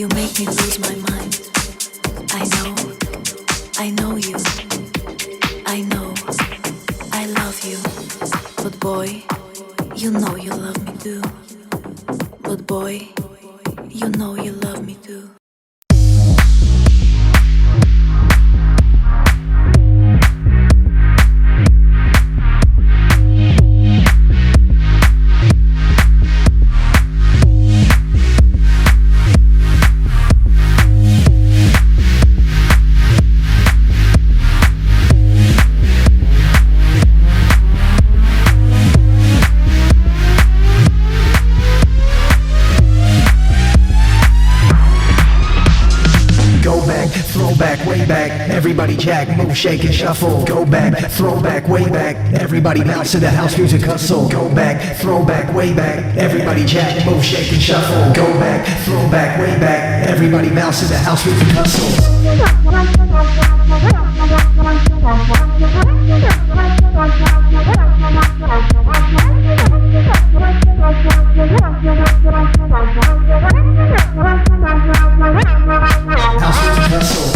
You make me lose my mind. I know you. I know, I love you. But boy, you know you love me too. But boy, you know you love me too. Way back, everybody jack, move, shake and shuffle. Go back, throw back, way back, everybody bounce to the house music hustle. Go back, throw back, way back, everybody jack, move, shake and shuffle. Go back, throw back, way back, everybody bounce to the house music hustle. House music hustle.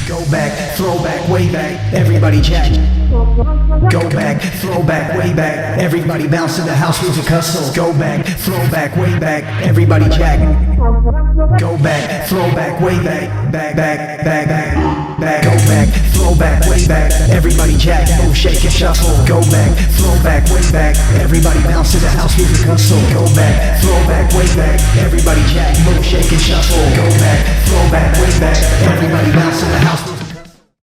Go back, throw back, way back, everybody jack. Go back, throw back, way back, everybody bounce to the house music hustle. Go back, throw back, way back, everybody jack. Go back, throw back, way back, back. Go back, throw back, way back, everybody jack, move, shake and shuffle. Go back, throw back, way back, everybody bounce to the house music hustle. Go back, throw back, way back, everybody jack, move, shake and shuffle. Go back, throw back, way back, everybody bounce to the house music hustle.